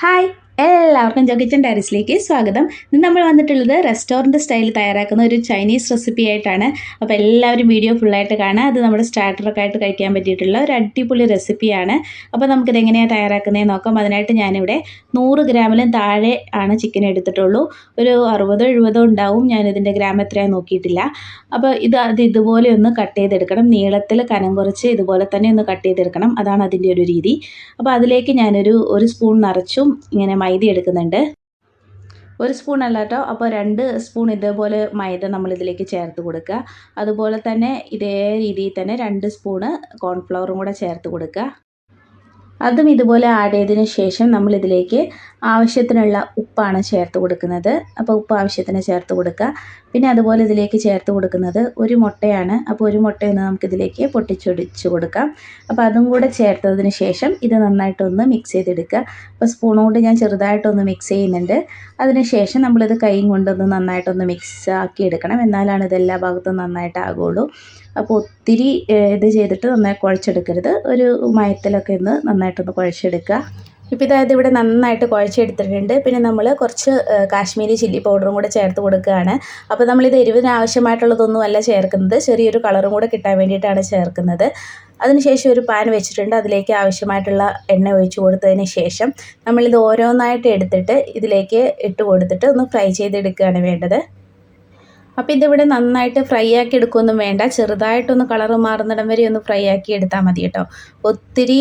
Hi, എല്ലാവർക്കും ജോക്കിച്ചൻ ഡയറീസിലേക്ക് സ്വാഗതം. ഇന്ന് നമ്മൾ വന്നിട്ടുള്ളത് റെസ്റ്റോറൻറ്റ് സ്റ്റൈലിൽ തയ്യാറാക്കുന്ന ഒരു ചൈനീസ് റെസിപ്പി ആയിട്ടാണ്. അപ്പോൾ എല്ലാവരും വീഡിയോ ഫുള്ളായിട്ട് കാണുക. അത് നമ്മുടെ സ്റ്റാർട്ടറൊക്കെ ആയിട്ട് കഴിക്കാൻ പറ്റിയിട്ടുള്ള ഒരു അടിപൊളി റെസിപ്പിയാണ്. അപ്പോൾ നമുക്കിത് എങ്ങനെയാണ് തയ്യാറാക്കുന്നതെന്ന് നോക്കാം. അതിനായിട്ട് ഞാനിവിടെ 100 ഗ്രാമിലും താഴെ ആണ് ചിക്കൻ എടുത്തിട്ടുള്ളൂ. ഒരു 60-70 ഉണ്ടാവും. ഞാനിതിൻ്റെ ഗ്രാം എത്രയാണെന്ന് നോക്കിയിട്ടില്ല. അപ്പോൾ അത് ഇതുപോലെ ഒന്ന് കട്ട് ചെയ്തെടുക്കണം. നീളത്തിൽ കനം കുറച്ച് ഇതുപോലെ തന്നെ ഒന്ന് കട്ട് ചെയ്തെടുക്കണം. അതാണ് അതിൻ്റെ ഒരു രീതി. അപ്പോൾ അതിലേക്ക് ഒരു സ്പൂൺ നിറച്ചും ഇങ്ങനെ മൈദ എടുക്കുന്നുണ്ട്. 1 സ്പൂൺ അല്ല കേട്ടോ. അപ്പോൾ 2 സ്പൂൺ ഇതേപോലെ മൈദ നമ്മളിതിലേക്ക് ചേർത്ത് കൊടുക്കുക. അതുപോലെ തന്നെ ഇതേ രീതിയിൽ തന്നെ 2 സ്പൂണ് കോൺഫ്ലവറും കൂടെ ചേർത്ത് കൊടുക്കുക. അതും ഇതുപോലെ ആഡ് ചെയ്തതിന് ശേഷം നമ്മളിതിലേക്ക് ആവശ്യത്തിനുള്ള ഉപ്പാണ് ചേർത്ത് കൊടുക്കുന്നത്. അപ്പോൾ ഉപ്പ് ആവശ്യത്തിന് ചേർത്ത് കൊടുക്കുക. പിന്നെ അതുപോലെ ഇതിലേക്ക് ചേർത്ത് കൊടുക്കുന്നത് ഒരു മുട്ടയാണ്. അപ്പോൾ ഒരു മുട്ടയൊന്ന് നമുക്കിതിലേക്ക് പൊട്ടിച്ചൊടിച്ച് കൊടുക്കാം. അപ്പോൾ അതും കൂടെ ചേർത്തതിന് ശേഷം ഇത് നന്നായിട്ടൊന്ന് മിക്സ് ചെയ്തെടുക്കുക. അപ്പോൾ സ്പൂൺ കൊണ്ട് ഞാൻ ചെറുതായിട്ടൊന്ന് മിക്സ് ചെയ്യുന്നുണ്ട്. അതിന് ശേഷം നമ്മളിത് കൈ കൊണ്ടൊന്ന് നന്നായിട്ടൊന്ന് മിക്സ് ആക്കി എടുക്കണം. എന്നാലാണ് ഇതെല്ലാ ഭാഗത്തും നന്നായിട്ടാകുള്ളൂ. അപ്പോൾ ഒത്തിരി ഇത് ചെയ്തിട്ട് നന്നായി കുഴച്ചെടുക്കരുത്. ഒരു മയത്തിലൊക്കെ ഒന്ന് നന്നായിട്ടൊന്ന് കുഴച്ചെടുക്കുക. ഇപ്പോൾ ഇവിടെ നന്നായിട്ട് കുഴച്ചെടുത്തിട്ടുണ്ട്. പിന്നെ നമ്മൾ കുറച്ച് കാശ്മീരി ചില്ലി പൗഡറും കൂടെ ചേർത്ത് കൊടുക്കുകയാണ്. അപ്പോൾ നമ്മളിത് എരിവിന് ആവശ്യമായിട്ടുള്ളതൊന്നും അല്ല ചേർക്കുന്നത്, ചെറിയൊരു കളറും കൂടെ കിട്ടാൻ വേണ്ടിയിട്ടാണ് ചേർക്കുന്നത്. അതിനുശേഷം ഒരു പാൻ വെച്ചിട്ടുണ്ട്. അതിലേക്ക് ആവശ്യമായിട്ടുള്ള എണ്ണ ഒഴിച്ച് കൊടുത്തതിന് ശേഷം നമ്മളിത് ഓരോന്നായിട്ട് എടുത്തിട്ട് ഇതിലേക്ക് ഇട്ട് കൊടുത്തിട്ട് ഒന്ന് ഫ്രൈ ചെയ്തെടുക്കുകയാണ് വേണ്ടത്. അപ്പോൾ ഇതിവിടെ നന്നായിട്ട് ഫ്രൈ ആക്കി എടുക്കുകയൊന്നും വേണ്ട. ചെറുതായിട്ടൊന്ന് കളറ് മാറുന്നിടം വരെ ഒന്ന് ഫ്രൈ ആക്കി എടുത്താൽ മതി കേട്ടോ. ഒത്തിരി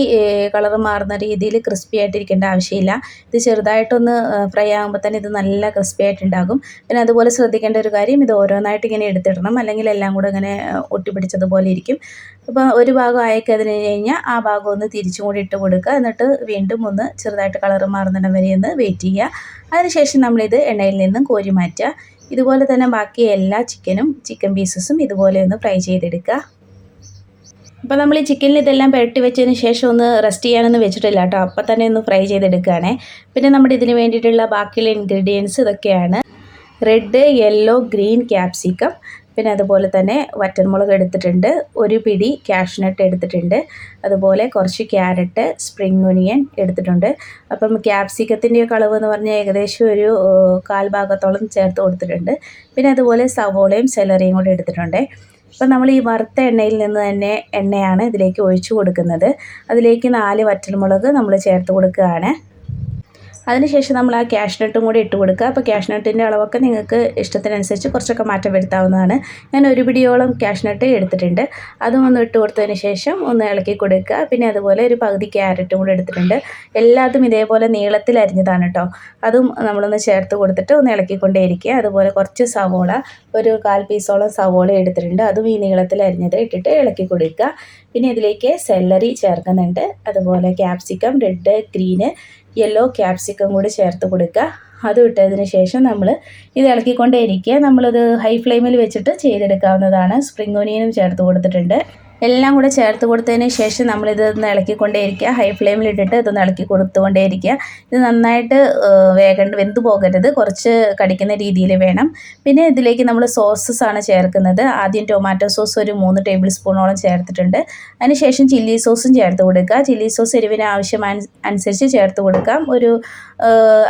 കളറ് മാറുന്ന രീതിയിൽ ക്രിസ്പി ആയിട്ടിരിക്കേണ്ട ആവശ്യമില്ല. ഇത് ചെറുതായിട്ടൊന്ന് ഫ്രൈ ആകുമ്പോൾ തന്നെ ഇത് നല്ല ക്രിസ്പി ആയിട്ടുണ്ടാകും. പിന്നെ അതുപോലെ ശ്രദ്ധിക്കേണ്ട ഒരു കാര്യം, ഇത് ഓരോന്നായിട്ട് ഇങ്ങനെ എടുത്തിടണം, അല്ലെങ്കിൽ എല്ലാം കൂടെ ഇങ്ങനെ ഒട്ടിപ്പിടിച്ചതുപോലെ ഇരിക്കും. അപ്പോൾ ഒരു ഭാഗം അയക്കതിന് കഴിഞ്ഞാൽ ആ ഭാഗം ഒന്ന് തിരിച്ചും കൂടി ഇട്ട് കൊടുക്കുക. എന്നിട്ട് വീണ്ടും ഒന്ന് ചെറുതായിട്ട് കളറ് മാറുന്നിടം വരെ ഒന്ന് വെയിറ്റ് ചെയ്യുക. അതിനുശേഷം നമ്മളിത് എണ്ണയിൽ നിന്നും കോരി മാറ്റുക. ഇതുപോലെ തന്നെ ബാക്കി എല്ലാ ചിക്കൻ പീസസും ഇതുപോലെ ഒന്ന് ഫ്രൈ ചെയ്തെടുക്കുക. അപ്പോൾ നമ്മൾ ഈ ചിക്കനിൽ ഇതെല്ലാം പുരട്ടി വെച്ചതിന് ശേഷം ഒന്ന് റെസ്റ്റ് ചെയ്യാനൊന്നും വെച്ചിട്ടില്ല കേട്ടോ. അപ്പോൾ തന്നെ ഒന്ന് ഫ്രൈ ചെയ്തെടുക്കുകയാണേ. പിന്നെ നമ്മുടെ ഇതിന് വേണ്ടിയിട്ടുള്ള ബാക്കിയുള്ള ഇൻഗ്രീഡിയൻസ് ഇതൊക്കെയാണ്: റെഡ്, യെല്ലോ, ഗ്രീൻ ക്യാപ്സിക്കം, പിന്നെ അതുപോലെ തന്നെ വറ്റൽമുളക് എടുത്തിട്ടുണ്ട്, ഒരു പിടി കാഷ്നട്ട് എടുത്തിട്ടുണ്ട്, അതുപോലെ കുറച്ച് ക്യാരറ്റ്, സ്പ്രിംഗ് ഒനിയൻ എടുത്തിട്ടുണ്ട്. അപ്പം ക്യാപ്സിക്കത്തിൻ്റെയൊക്കെ അളവ് എന്ന് പറഞ്ഞാൽ ഏകദേശം ഒരു 1/4 ഭാഗത്തോളം ചേർത്ത് കൊടുത്തിട്ടുണ്ട്. പിന്നെ അതുപോലെ സവോളയും സെലറിയും കൂടെ എടുത്തിട്ടുണ്ട്. അപ്പം നമ്മൾ ഈ വറുത്ത എണ്ണയിൽ നിന്ന് തന്നെ എണ്ണയാണ് ഇതിലേക്ക് ഒഴിച്ചു കൊടുക്കുന്നത്. അതിലേക്ക് 4 വറ്റൽമുളക് നമ്മൾ ചേർത്ത് കൊടുക്കുകയാണ്. അതിനുശേഷം നമ്മൾ ആ കാഷ്നട്ടും കൂടി ഇട്ട് കൊടുക്കുക. അപ്പോൾ കാഷ്നട്ടിൻ്റെ അളവൊക്കെ നിങ്ങൾക്ക് ഇഷ്ടത്തിനനുസരിച്ച് കുറച്ചൊക്കെ മാറ്റം വരുത്താവുന്നതാണ്. ഞാൻ ഒരു പിടിയോളം കാഷ്നട്ട് എടുത്തിട്ടുണ്ട്. അതും ഒന്ന് ഇട്ട് കൊടുത്തതിന് ശേഷം ഒന്ന് ഇളക്കി കൊടുക്കുക. പിന്നെ അതുപോലെ ഒരു പകുതി ക്യാരറ്റും കൂടി എടുത്തിട്ടുണ്ട്. എല്ലാതും ഇതേപോലെ നീളത്തിൽ അരിഞ്ഞതാണ് കേട്ടോ. അതും നമ്മളൊന്ന് ചേർത്ത് കൊടുത്തിട്ട് ഒന്ന് ഇളക്കിക്കൊണ്ടേയിരിക്കുക. അതുപോലെ കുറച്ച് സവോള, ഒരു 1/4 പീസോളം സവോള എടുത്തിട്ടുണ്ട്. അതും ഈ നീളത്തിൽ അരിഞ്ഞത് ഇട്ടിട്ട് ഇളക്കി കൊടുക്കുക. പിന്നെ ഇതിലേക്ക് സെല്ലറി ചേർക്കുന്നുണ്ട്. അതുപോലെ capsicum, red, green, yellow capsicum കൂടി ചേർത്ത് കൊടുക്കുക. അതും ഇട്ടതിന് ശേഷം നമ്മൾ ഇത് ഇളക്കിക്കൊണ്ടേയിരിക്കുക. നമ്മളത് ഹൈ ഫ്ലെയിമിൽ വെച്ചിട്ട് ചെയ്തെടുക്കാവുന്നതാണ്. സ്പ്രിംഗ് ഒനിയനും ചേർത്ത് കൊടുത്തിട്ടുണ്ട്. എല്ലാം കൂടെ ചേർത്ത് കൊടുത്തതിന് ശേഷം നമ്മളിതൊന്ന് ഇളക്കിക്കൊണ്ടേയിരിക്കുക. ഹൈ ഫ്ലെയിമിലിട്ടിട്ട് ഇതൊന്ന് ഇളക്കി കൊടുത്തുകൊണ്ടേയിരിക്കുക. ഇത് നന്നായിട്ട് വെന്ത് പോകരുത്, കുറച്ച് കടിക്കുന്ന രീതിയിൽ വേണം. പിന്നെ ഇതിലേക്ക് നമ്മൾ സോസസ് ആണ് ചേർക്കുന്നത്. ആദ്യം ടൊമാറ്റോ സോസ് ഒരു 3 ടേബിൾ സ്പൂണോളം ചേർത്തിട്ടുണ്ട്. അതിനുശേഷം ചില്ലി സോസും ചേർത്ത് കൊടുക്കുക. ചില്ലി സോസ് എരിവിന് അനുസരിച്ച് ചേർത്ത് കൊടുക്കാം. ഒരു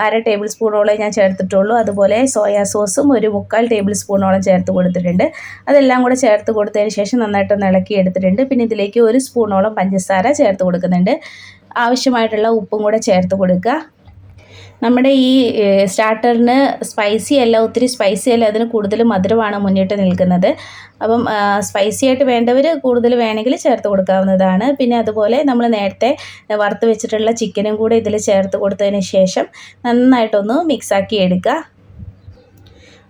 1/2 ടേബിൾ സ്പൂണോളം ഞാൻ ചേർത്തിട്ടുള്ളൂ. അതുപോലെ സോയാ സോസും ഒരു 3/4 ടേബിൾ സ്പൂണോളം ചേർത്ത് കൊടുത്തിട്ടുണ്ട്. അതെല്ലാം കൂടെ ചേർത്ത് കൊടുത്തതിന് ശേഷം നന്നായിട്ടൊന്ന് ഇളക്കി എടുത്തിട്ടുണ്ട്. പിന്നെ ഇതിലേക്ക് 1 സ്പൂണോളം പഞ്ചസാര ചേർത്ത് കൊടുക്കുന്നുണ്ട്. ആവശ്യമായിട്ടുള്ള ഉപ്പും കൂടെ ചേർത്ത് കൊടുക്കുക. നമ്മുടെ ഈ സ്റ്റാർട്ടറിന് സ്പൈസി അല്ല, ഒത്തിരി സ്പൈസി അല്ല, അതിന് കൂടുതൽ മധുരമാണ് മുന്നിട്ട് നിൽക്കുന്നത്. അപ്പം സ്പൈസി ആയിട്ട് വേണ്ടവർ കൂടുതൽ വേണമെങ്കിൽ ചേർത്ത് കൊടുക്കാവുന്നതാണ്. പിന്നെ അതുപോലെ നമ്മൾ നേരത്തെ വറുത്ത് വെച്ചിട്ടുള്ള ചിക്കനും കൂടെ ഇതിൽ ചേർത്ത് കൊടുത്തതിന് ശേഷം നന്നായിട്ടൊന്ന് മിക്സാക്കി എടുക്കുക.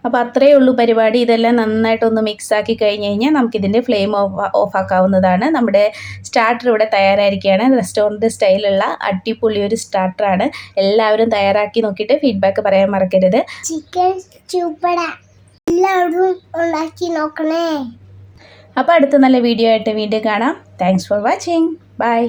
അപ്പോൾ അത്രയേ ഉള്ളൂ പരിപാടി. ഇതെല്ലാം നന്നായിട്ടൊന്ന് മിക്സാക്കി കഴിഞ്ഞ് കഴിഞ്ഞാൽ നമുക്കിതിൻ്റെ ഫ്ലെയിം ഓഫാക്കാവുന്നതാണ്. നമ്മുടെ സ്റ്റാർട്ടർ ഇവിടെ തയ്യാറായിരിക്കുകയാണ്. റെസ്റ്റോറൻറ്റ് സ്റ്റൈലുള്ള അടിപൊളി ഒരു സ്റ്റാർട്ടറാണ്. എല്ലാവരും തയ്യാറാക്കി നോക്കിയിട്ട് ഫീഡ്ബാക്ക് പറയാൻ മറക്കരുത്. ചിക്കൻ സൂപ്പറാ, എല്ലാവരും ഉണ്ടാക്കി നോക്കണേ. അപ്പോൾ അടുത്ത നല്ല വീഡിയോ ആയിട്ട് വീണ്ടും കാണാം. Thanks for watching. ബൈ.